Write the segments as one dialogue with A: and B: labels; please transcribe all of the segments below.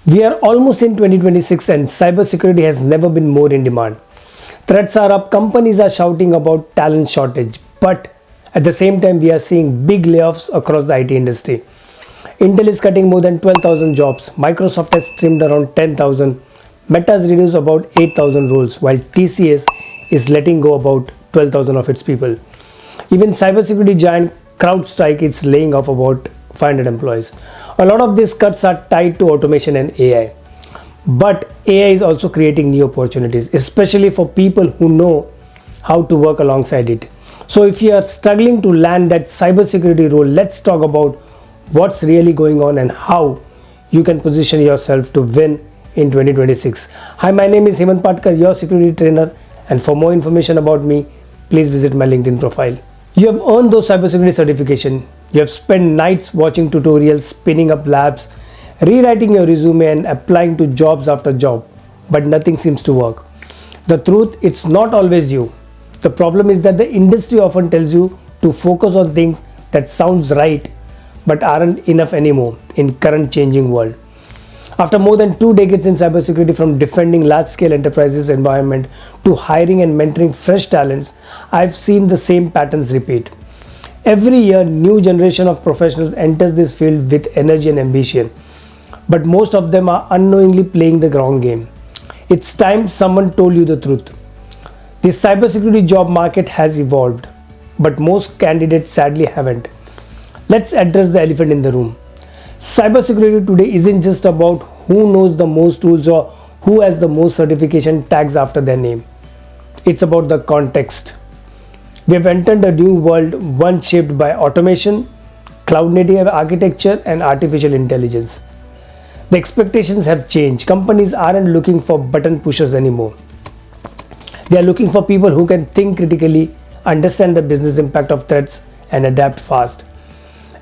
A: We are almost in 2026 and cybersecurity has never been more in demand. Threats are up, companies are shouting about talent shortage, but at the same time we are seeing big layoffs across the IT industry. Intel is cutting more than 12,000 jobs, Microsoft has trimmed around 10,000, Meta has reduced about 8,000 roles, while TCS is letting go about 12,000 of its people. Even cybersecurity giant CrowdStrike is laying off about 500 employees. A lot of these cuts are tied to automation and AI. But AI is also creating new opportunities, especially for people who know how to work alongside it. So if you are struggling to land that cybersecurity role, let's talk about what's really going on and how you can position yourself to win in 2026. Hi, my name is Hemant Patkar, your security trainer, and for more information about me, please visit my LinkedIn profile. You have earned those cybersecurity certification. You have spent nights watching tutorials, spinning up labs, rewriting your resume and applying to jobs after job, but nothing seems to work. The truth, it's not always you. The problem is that the industry often tells you to focus on things that sounds right but aren't enough anymore in current changing world. After more than 2 decades in cybersecurity, from defending large-scale enterprises environment to hiring and mentoring fresh talents, I've seen the same patterns repeat. Every year, new generation of professionals enters this field with energy and ambition, but most of them are unknowingly playing the wrong game. It's time someone told you the truth. The cybersecurity job market has evolved, but most candidates sadly haven't. Let's address the elephant in the room. Cybersecurity today isn't just about who knows the most tools or who has the most certification tags after their name. It's about the context. We have entered a new world, one shaped by automation, cloud native architecture, and artificial intelligence. The expectations have changed. Companies aren't looking for button pushers anymore. They are looking for people who can think critically, understand the business impact of threats, and adapt fast.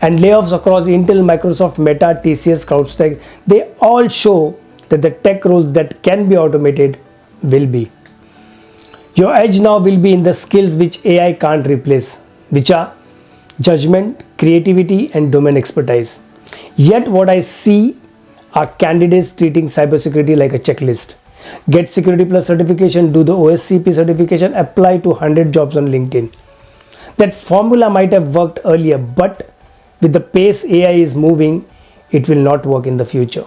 A: And layoffs across Intel, Microsoft, Meta, TCS, CrowdStrike, they all show that the tech roles that can be automated will be. Your edge now will be in the skills which AI can't replace, which are judgment, creativity, and domain expertise. Yet what I see are candidates treating cybersecurity like a checklist. Get Security Plus certification, do the OSCP certification, apply to 100 jobs on LinkedIn. That formula might have worked earlier, but with the pace AI is moving, it will not work in the future.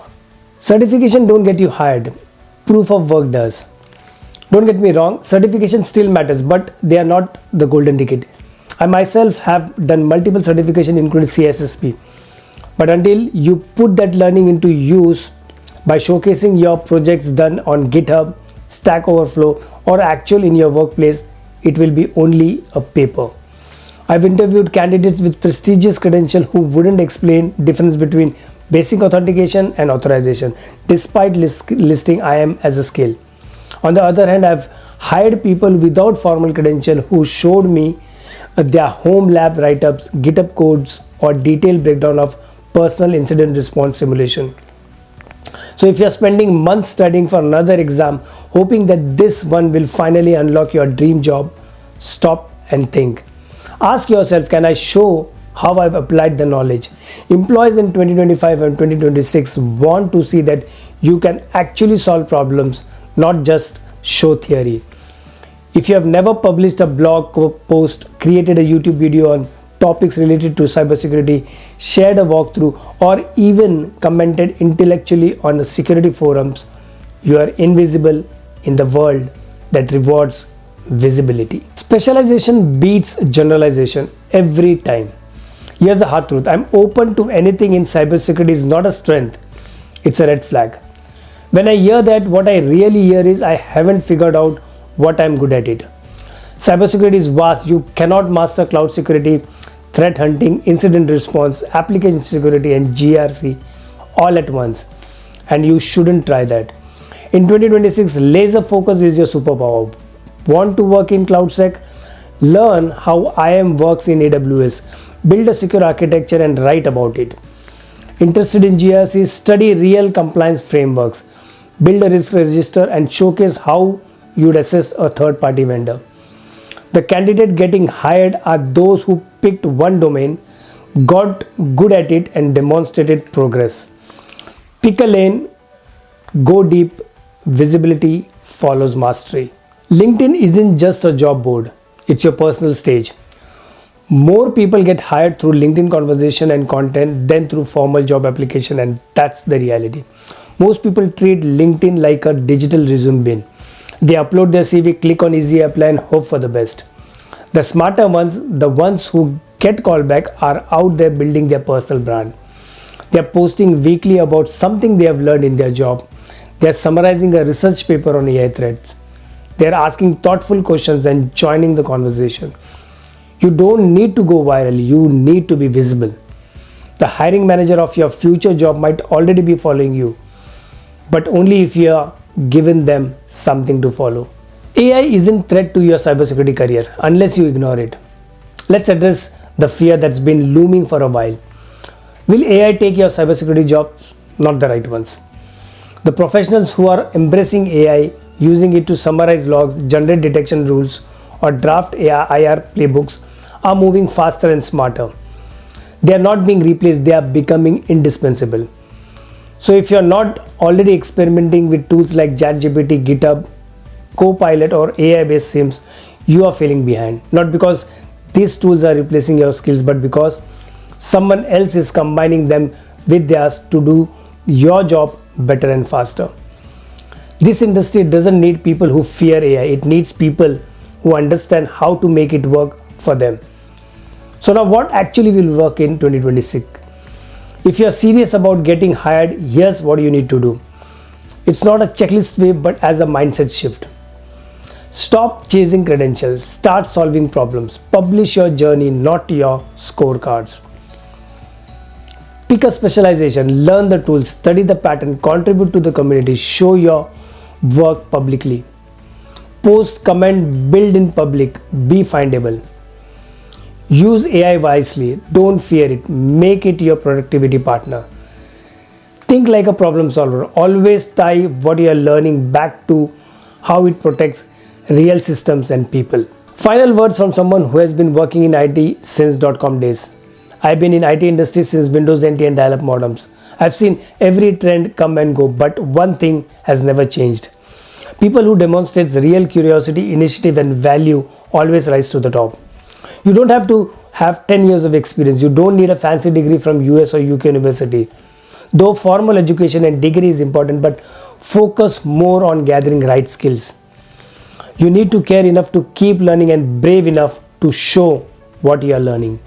A: Certification don't get you hired. Proof of work does. Don't get me wrong, certification still matters, but they are not the golden ticket. I myself have done multiple certifications, including CSSP. But until you put that learning into use by showcasing your projects done on GitHub, Stack Overflow, or actual in your workplace, it will be only a paper. I've interviewed candidates with prestigious credentials who wouldn't explain difference between basic authentication and authorization, despite listing IAM as a skill. On the other hand, I've hired people without formal credential who showed me their home lab write-ups, GitHub codes, or detailed breakdown of personal incident response simulation. So if you're spending months studying for another exam, hoping that this one will finally unlock your dream job, stop and think. Ask yourself, can I show how I've applied the knowledge? Employees in 2025 and 2026 want to see that you can actually solve problems, not just show theory. If you have never published a blog post, created a YouTube video on topics related to cybersecurity, shared a walkthrough, or even commented intellectually on the security forums, you are invisible in the world that rewards visibility. Specialization beats generalization every time. Here's the hard truth. I'm open to anything in cybersecurity is not a strength. It's a red flag. When I hear that, what I really hear is I haven't figured out what I'm good at it. Cybersecurity is vast. You cannot master cloud security, threat hunting, incident response, application security, and GRC all at once. And you shouldn't try that. In 2026, laser focus is your superpower. Want to work in CloudSec? Learn how IAM works in AWS. Build a secure architecture and write about it. Interested in GRC? Study real compliance frameworks. Build a risk register and showcase how you'd assess a third-party vendor. The candidate getting hired are those who picked one domain, got good at it, and demonstrated progress. Pick a lane, Go deep, visibility follows mastery. LinkedIn isn't just a job board, it's your personal stage. More people get hired through LinkedIn conversation and content than through formal job application, and that's the reality. Most people treat LinkedIn like a digital resume bin. They upload their CV, click on easy apply and hope for the best. The smarter ones, the ones who get callback, are out there building their personal brand. They are posting weekly about something they have learned in their job. They are summarizing a research paper on AI threats. They are asking thoughtful questions and joining the conversation. You don't need to go viral, you need to be visible. The hiring manager of your future job might already be following you, but only if you are given them something to follow. AI isn't threat to your cybersecurity career unless you ignore it. Let's address the fear that's been looming for a while. Will AI take your cybersecurity jobs? Not the right ones. The professionals who are embracing AI, using it to summarize logs, generate detection rules, or draft IR playbooks are moving faster and smarter. They are not being replaced, they are becoming indispensable. So if you are not already experimenting with tools like ChatGPT, GitHub, Copilot, or AI-based SIMs, you are falling behind. Not because these tools are replacing your skills, but because someone else is combining them with theirs to do your job better and faster. This industry doesn't need people who fear AI, it needs people who understand how to make it work for them. So now what actually will work in 2026? If you are serious about getting hired, here's what you need to do. It's not a checklist way, but as a mindset shift. Stop chasing credentials, start solving problems. Publish your journey, not your scorecards. Pick a specialization, learn the tools, study the pattern, contribute to the community, show your work publicly. Post, comment, build in public, be findable. Use AI wisely, don't fear it, make it your productivity partner. Think like a problem solver, always tie what you are learning back to how it protects real systems and people. Final words from someone who has been working in IT since .com days. I've been in IT industry since Windows NT and dial-up modems. I've seen every trend come and go, but one thing has never changed. People who demonstrate real curiosity, initiative, and value always rise to the top. You don't have to have 10 years of experience. You don't need a fancy degree from US or UK university. Though formal education and degree is important, but focus more on gathering right skills. You need to care enough to keep learning and brave enough to show what you are learning.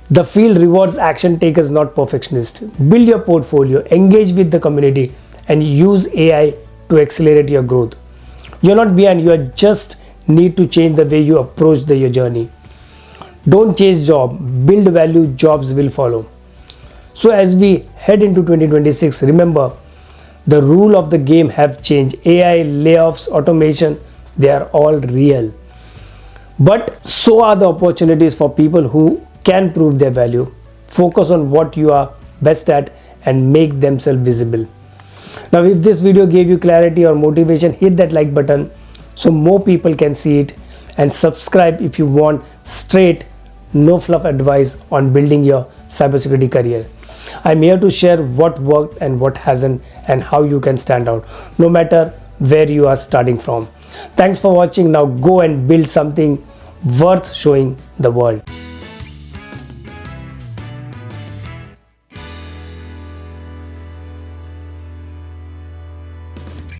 A: The field rewards action takers, not perfectionists. Build your portfolio, engage with the community, and use AI to accelerate your growth. You're not behind, you are just need to change the way you approach your journey. Don't chase job, build value, jobs will follow. So as we head into 2026, remember the rule of the game have changed. AI, layoffs, automation, they are all real. But so are the opportunities for people who can prove their value. Focus on what you are best at and make themselves visible. Now if this video gave you clarity or motivation, hit that like button so more people can see it, and subscribe if you want straight, no fluff advice on building your cybersecurity career. I'm here to share what worked and what hasn't, and how you can stand out no matter where you are starting from. Thanks for watching. Now go and build something worth showing the world.